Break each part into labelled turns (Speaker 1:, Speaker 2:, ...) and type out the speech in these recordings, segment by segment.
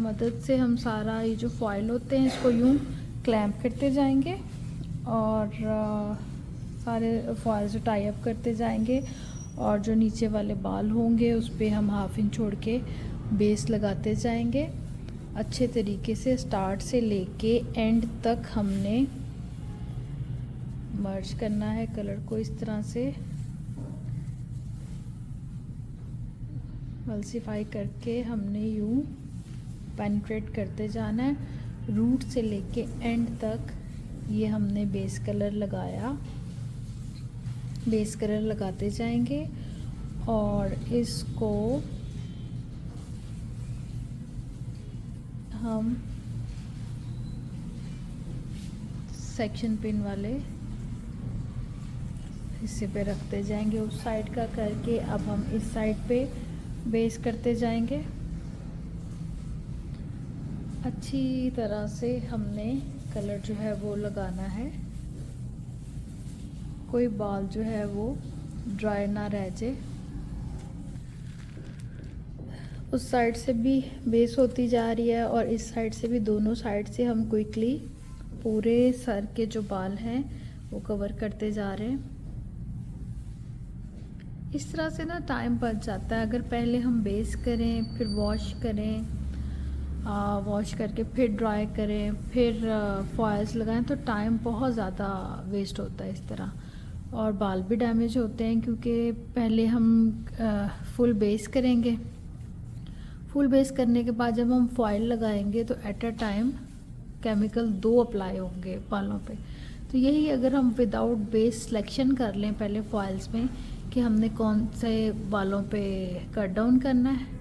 Speaker 1: मदद से हम सारा ये जो फॉयल होते हैं इसको यूँ क्लैंप करते जाएंगे और सारे फॉयल से टाई अप करते जाएंगे और जो नीचे वाले बाल होंगे उस पर हम हाफ इंच छोड़ के बेस लगाते जाएंगे अच्छे तरीके से। स्टार्ट से लेके एंड तक हमने मर्ज करना है कलर को इस तरह से मल्सीफाई करके हमने यूँ पेनिट्रेट करते जाना है रूट से लेके एंड तक। ये हमने बेस कलर लगाया, बेस कलर लगाते जाएंगे और इसको हम सेक्शन पिन वाले हिस्से पे रखते जाएंगे उस साइड का करके। अब हम इस साइड पे बेस करते जाएंगे। अच्छी तरह से हमने कलर जो है वो लगाना है, कोई बाल जो है वो ड्राई ना रह जाए। उस साइड से भी बेस होती जा रही है और इस साइड से भी, दोनों साइड से हम क्विकली पूरे सर के जो बाल हैं वो कवर करते जा रहे हैं। इस तरह से ना टाइम बच जाता है। अगर पहले हम बेस करें फिर वॉश करें, वॉश करके फिर ड्राई करें फिर फॉयल्स लगाएं तो टाइम बहुत ज़्यादा वेस्ट होता है इस तरह और बाल भी डैमेज होते हैं क्योंकि पहले हम फुल बेस करेंगे। फुल बेस करने के बाद जब हम फॉयल लगाएंगे तो at a time chemical 2 apply होंगे बालों पे। तो यही अगर हम विदाउट बेस सिलेक्शन कर लें पहले फॉयल्स में कि हमने कौन से बालों पे कट डाउन करना है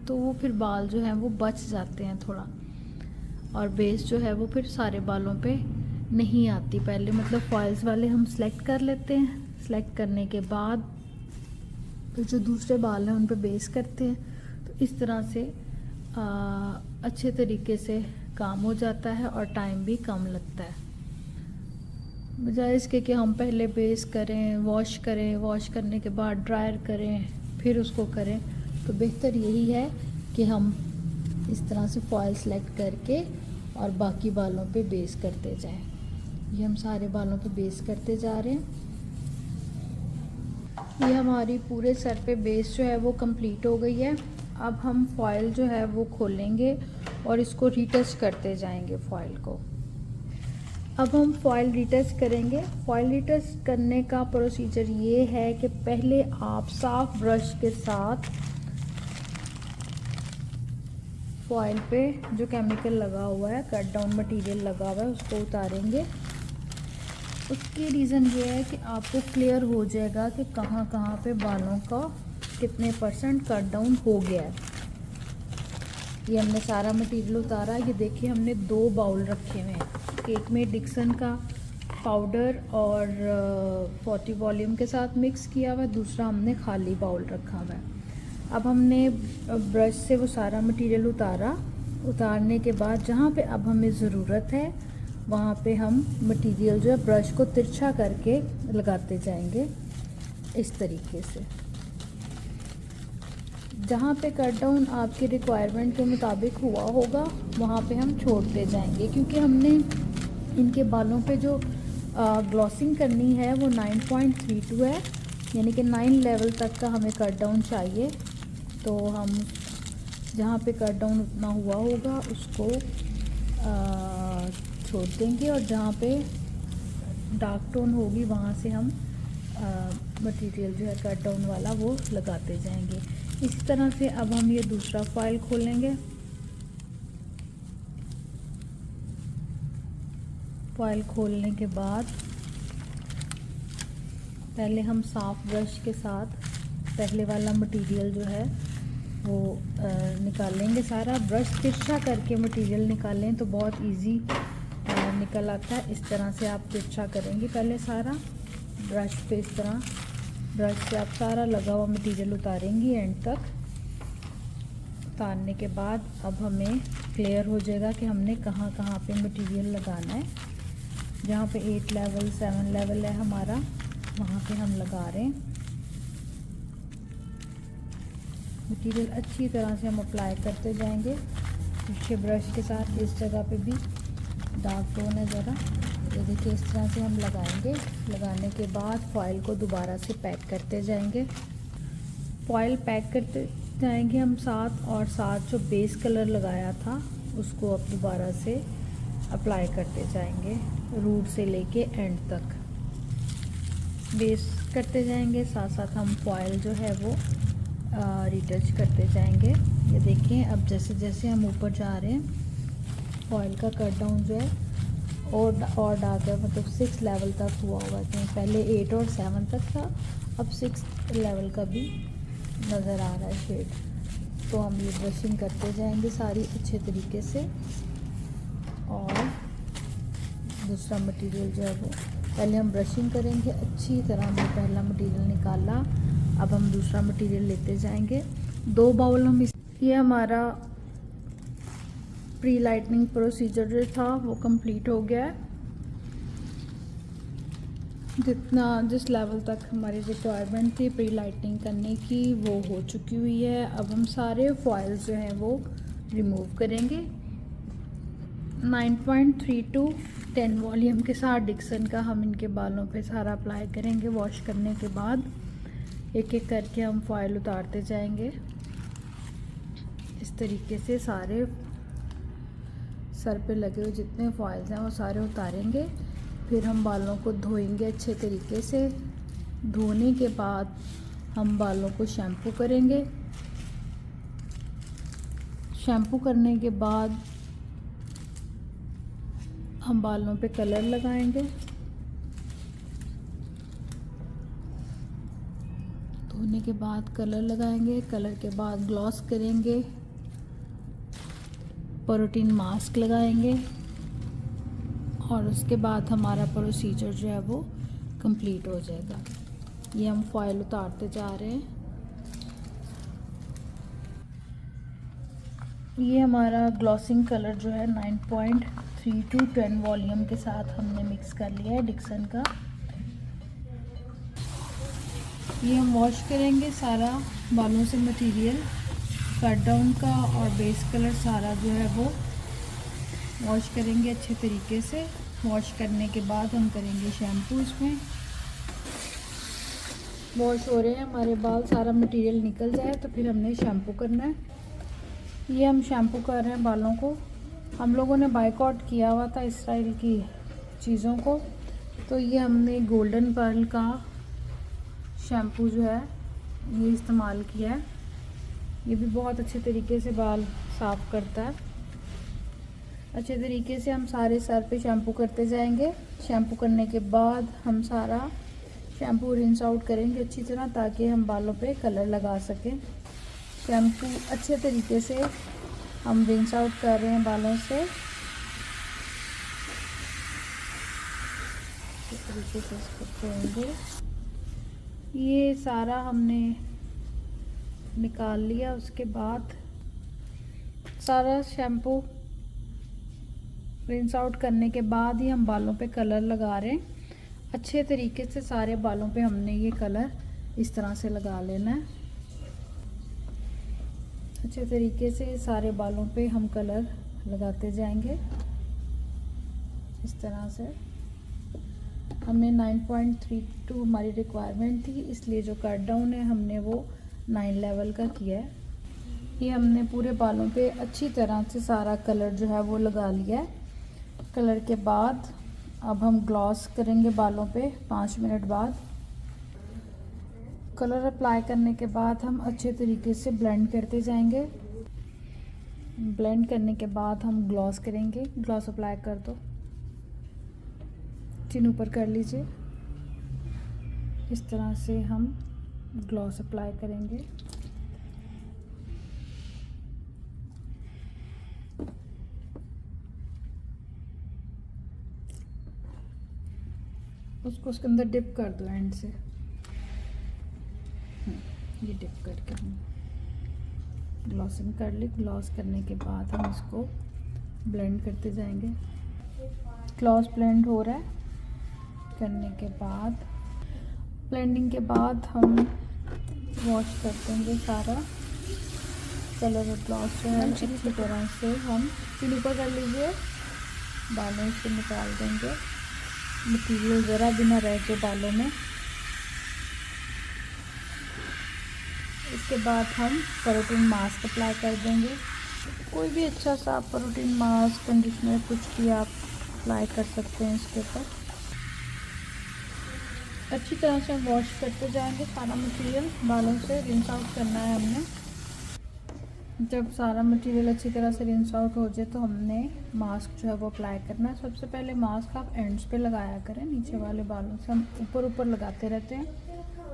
Speaker 1: तो वो फिर बाल जो हैं वो बच जाते हैं थोड़ा और बेस जो है वो फिर सारे बालों पे नहीं आती। पहले मतलब फॉयल्स वाले हम सेलेक्ट कर लेते हैं, सेलेक्ट करने के बाद फिर जो दूसरे बाल हैं उन पे बेस करते हैं। तो इस तरह से अच्छे तरीके से काम हो जाता है और टाइम भी कम लगता है। बजाय इसके कि हम पहले बेस करें, वॉश करें, वॉश करने के बाद ड्रायर करें फिर उसको करें, तो बेहतर यही है कि हम इस तरह से फॉयल सेलेक्ट करके और बाकी बालों पे बेस करते जाएं। ये हम सारे बालों पे बेस करते जा रहे हैं। ये हमारी पूरे सर पे बेस जो है वो कंप्लीट हो गई है। अब हम फॉयल जो है वो खोलेंगे और इसको रीटच करते जाएंगे फॉयल को। अब हम फॉयल रीटच करेंगे। फॉयल रीटच करने का प्रोसीजर ये है कि पहले आप साफ ब्रश के साथ फॉयल पे जो केमिकल लगा हुआ है, कट डाउन मटेरियल लगा हुआ है, उसको उतारेंगे। उसकी रीज़न ये है कि आपको क्लियर हो जाएगा कि कहाँ कहाँ पे बालों का कितने % कट डाउन हो गया है। ये हमने सारा मटेरियल उतारा। ये देखिए हमने 2 बाउल रखे हुए हैं, एक में डिक्सन का पाउडर और 40 वॉल्यूम के साथ मिक्स किया हुआ है, दूसरा हमने खाली बाउल रखा हुआ है। अब हमने ब्रश से वो सारा मटेरियल उतारा। उतारने के बाद जहाँ पे अब हमें ज़रूरत है वहाँ पे हम मटेरियल जो है ब्रश को तिरछा करके लगाते जाएंगे इस तरीके से। जहाँ पे कट डाउन आपके रिक्वायरमेंट के मुताबिक हुआ होगा वहाँ पे हम छोड़ते जाएंगे, क्योंकि हमने इनके बालों पे जो ग्लॉसिंग करनी है वो 9.32 है, यानी कि 9 लेवल तक का हमें कट डाउन चाहिए। तो हम जहाँ पे कट डाउन उतना हुआ होगा उसको छोड़ देंगे और जहाँ पे डार्क टोन होगी वहाँ से हम मटेरियल जो है कट डाउन वाला वो लगाते जाएंगे। इसी तरह से अब हम ये दूसरा फॉयल खोलेंगे। फॉयल खोलने के बाद पहले हम साफ ब्रश के साथ पहले वाला मटेरियल जो है वो निकालेंगे सारा। ब्रश तिरछा करके मटेरियल निकालें तो बहुत इजी निकल आता है। इस तरह से आप तिरछा करेंगे पहले सारा ब्रश पे, इस तरह ब्रश से आप सारा लगा हुआ मटेरियल उतारेंगी एंड तक। उतारने के बाद अब हमें क्लियर हो जाएगा कि हमने कहाँ कहाँ पे मटेरियल लगाना है। जहाँ पे 8 लेवल 7 लेवल है हमारा वहाँ पे हम लगा रहे हैं। मटेरियल अच्छी तरह से हम अप्लाई करते जाएंगे पीछे ब्रश के साथ इस जगह पे भी डार्क टोन है ज़रा, ये देखिए इस तरह से हम लगाएंगे। लगाने के बाद फॉइल को दोबारा से पैक करते जाएंगे। फॉइल पैक करते जाएंगे हम साथ, और साथ जो बेस कलर लगाया था उसको अब दोबारा से अप्लाई करते जाएंगे, रूट से लेके एंड तक बेस करते जाएंगे। साथ साथ हम फॉइल जो है वो रिटच करते जाएंगे। ये देखिए अब जैसे जैसे हम ऊपर जा रहे हैं फॉइल का कट डाउन जो है और डार्क है, मतलब 6 लेवल तक हुआ होगा, क्योंकि पहले 8 और 7 तक था, अब 6 लेवल का भी नज़र आ रहा है शेड। तो हम ये ब्रशिंग करते जाएंगे सारी अच्छे तरीके से। और दूसरा मटेरियल जो है वो पहले हम ब्रशिंग करेंगे अच्छी तरह। हमने पहला मटेरियल निकाला, अब हम दूसरा मटेरियल लेते जाएंगे। 2 बाउल हम ये हमारा प्री लाइटनिंग प्रोसीजर जो था वो कंप्लीट हो गया है। जिस लेवल तक हमारी रिक्वायरमेंट थी प्री लाइटनिंग करने की वो हो चुकी हुई है। अब हम सारे फॉइल्स जो हैं वो रिमूव करेंगे। 9.32 10 वॉल्यूम के साथ डिक्सन का हम इनके बालों पे सारा अप्लाई करेंगे। वॉश करने के बाद एक एक करके हम फॉइल उतारते जाएंगे। इस तरीके से सारे सर पे लगे हुए जितने फॉइल्स हैं वो सारे उतारेंगे। फिर हम बालों को धोएंगे अच्छे तरीके से। धोने के बाद हम बालों को शैम्पू करेंगे। शैम्पू करने के बाद हम बालों पे कलर लगाएंगे। धोने के बाद कलर लगाएंगे। कलर के बाद ग्लॉस करेंगे, प्रोटीन मास्क लगाएंगे, और उसके बाद हमारा प्रोसीजर जो है वो कंप्लीट हो जाएगा। ये हम फॉइल उतारते जा रहे हैं। ये हमारा ग्लॉसिंग कलर जो है 9.32 10 वॉल्यूम के साथ हमने मिक्स कर लिया है डिक्सन का। ये हम वॉश करेंगे सारा बालों से मटेरियल, कट डाउन का और बेस कलर सारा जो है वो वॉश करेंगे अच्छे तरीके से। वॉश करने के बाद हम करेंगे शैम्पू। इसमें वॉश हो रहे हैं हमारे बाल, सारा मटेरियल निकल जाए तो फिर हमने शैम्पू करना है। ये हम शैम्पू कर रहे हैं बालों को। हम लोगों ने बायकॉट किया हुआ था इस स्टाइल की चीज़ों को, तो ये हमने गोल्डन पर्ल का शैम्पू जो है ये इस्तेमाल किया है। ये भी बहुत अच्छे तरीके से बाल साफ़ करता है। अच्छे तरीके से हम सारे सर पे शैम्पू करते जाएंगे। शैम्पू करने के बाद हम सारा शैम्पू रिंस आउट करेंगे अच्छी तरह, ताकि हम बालों पे कलर लगा सकें। शैम्पू अच्छे तरीके से हम रिंस आउट कर रहे हैं बालों से। इस तरीके से इसको करेंगे। ये सारा हमने निकाल लिया। उसके बाद सारा शैम्पू रिंस आउट करने के बाद ही हम बालों पे कलर लगा रहे हैं। अच्छे तरीके से सारे बालों पे हमने ये कलर इस तरह से लगा लेना है। अच्छे तरीके से सारे बालों पे हम कलर लगाते जाएंगे इस तरह से। हमने 9.32 हमारी रिक्वायरमेंट थी, इसलिए जो कट डाउन है हमने वो 9 लेवल का किया है। ये हमने पूरे बालों पे अच्छी तरह से सारा कलर जो है वो लगा लिया है। कलर के बाद अब हम ग्लॉस करेंगे बालों पे 5 मिनट बाद। कलर अप्लाई करने के बाद हम अच्छे तरीके से ब्लेंड करते जाएंगे। ब्लेंड करने के बाद हम ग्लॉस करेंगे। ग्लॉस अप्लाई कर दो, चिन ऊपर कर लीजिए। इस तरह से हम ग्लॉस अप्लाई करेंगे। उसको उसके अंदर डिप कर दो एंड से। ये डिप करके हम ग्लॉसिंग कर ली। ग्लॉस करने के बाद हम इसको ब्लेंड करते जाएंगे। ग्लॉस ब्लेंड हो रहा है। करने के बाद ब्लेंडिंग के बाद हम वॉश कर देंगे सारा। कलर ग्लास जो है अच्छी तरह से हम फिर ऊपर कर लीजिए, बालों से निकाल देंगे, मटीरियल ज़रा भी ना रह के बालों में। इसके बाद हम प्रोटीन मास्क अप्लाई कर देंगे। कोई भी अच्छा सा प्रोटीन मास्क, कंडीशनर, कुछ भी आप अप्लाई कर सकते हैं इसके ऊपर। अच्छी तरह से वॉश करते जाएंगे सारा मटेरियल, बालों से रिंस आउट करना है हमने। जब सारा मटेरियल अच्छी तरह से रिंस आउट हो जाए तो हमने मास्क जो है वो अप्लाई करना है। सबसे पहले मास्क आप एंड्स पे लगाया करें, नीचे वाले बालों से हम ऊपर लगाते रहते हैं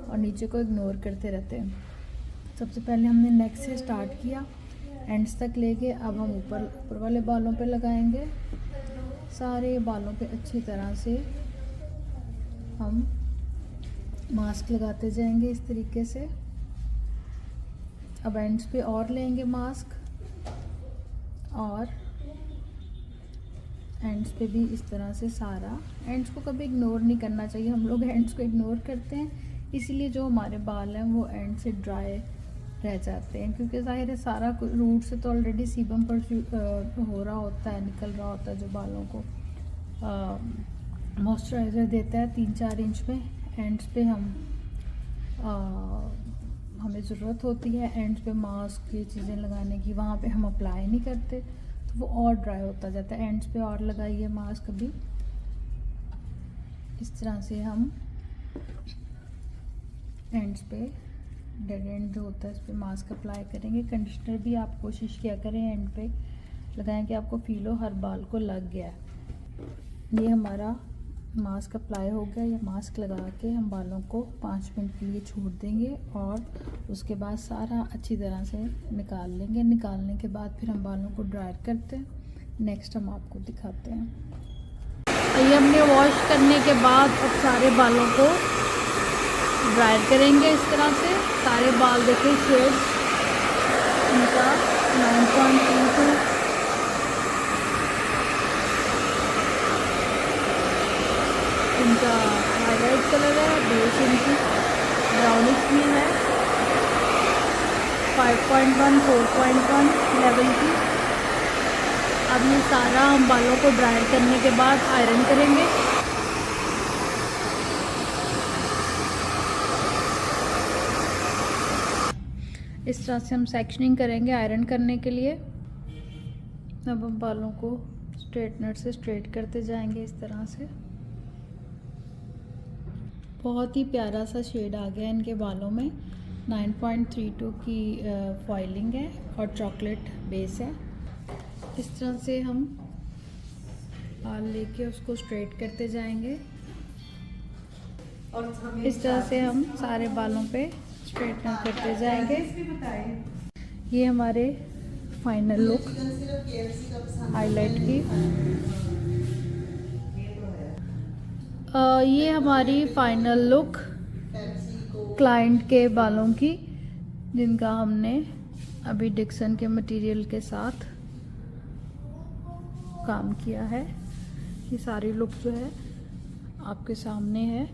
Speaker 1: और नीचे को इग्नोर करते रहते हैं। सबसे पहले हमने नेक से स्टार्ट किया, एंड्स तक लेके, अब हम ऊपर वाले बालों पे लगाएंगे। सारे बालों पे अच्छी तरह से हम मास्क लगाते जाएंगे इस तरीके से। अब एंड्स पे और लेंगे मास्क, और एंड्स पे भी इस तरह से सारा। एंड्स को कभी इग्नोर नहीं करना चाहिए, हम लोग एंड्स को इग्नोर करते हैं, इसीलिए जो हमारे बाल हैं वो एंड से ड्राई रह जाते हैं, क्योंकि जाहिर है सारा रूट से तो ऑलरेडी सीबम पर हो रहा होता है, निकल रहा होता है, जो बालों को मॉइस्चराइज़र देता है 3-4 इंच में। एंड्स पे हमें ज़रूरत होती है एंड्स पे मास्क, ये चीज़ें लगाने की, वहाँ पे हम अप्लाई नहीं करते तो वो और ड्राई होता जाता है। एंड्स पे और लगाइए मास्क भी, इस तरह से हम एंड्स पे, डेड एंड जो होता है इस पे मास्क अप्लाई करेंगे। कंडीशनर भी आप कोशिश किया करें एंड पे लगाएं कि आपको फील हो हर बाल को लग गया है। ये हमारा मास्क अप्लाई हो गया। ये मास्क लगा के हम बालों को 5 मिनट के लिए छोड़ देंगे और उसके बाद सारा अच्छी तरह से निकाल लेंगे। निकालने के बाद फिर हम बालों को ड्राई करते हैं। नेक्स्ट हम आपको दिखाते हैं। ये हमने वॉश करने के बाद अब सारे बालों को ड्राई करेंगे इस तरह से। सारे बाल देखिए शेड इनका 9.32, इनका हाईलाइट कलर है, बेस इनकी ब्राउनिश में है, 5.1, 4.1 लेवल की। अब ये सारा हम बालों को ड्राई करने के बाद आयरन करेंगे। इस तरह से हम सेक्शनिंग करेंगे आयरन करने के लिए। अब हम बालों को स्ट्रेटनर से स्ट्रेट करते जाएंगे इस तरह से। बहुत ही प्यारा सा शेड आ गया इनके बालों में। 9.32 की फॉइलिंग है और चॉकलेट बेस है। इस तरह से हम बाल लेके उसको स्ट्रेट करते जाएंगे। इस तरह से हम सारे बालों पे स्ट्रेटनर करते जाएंगे। ये हमारे फाइनल लुक हाईलाइट की। ये हमारी फाइनल लुक क्लाइंट के बालों की, जिनका हमने अभी डिक्सन के मटेरियल के साथ काम किया है। ये सारी लुक जो है आपके सामने है।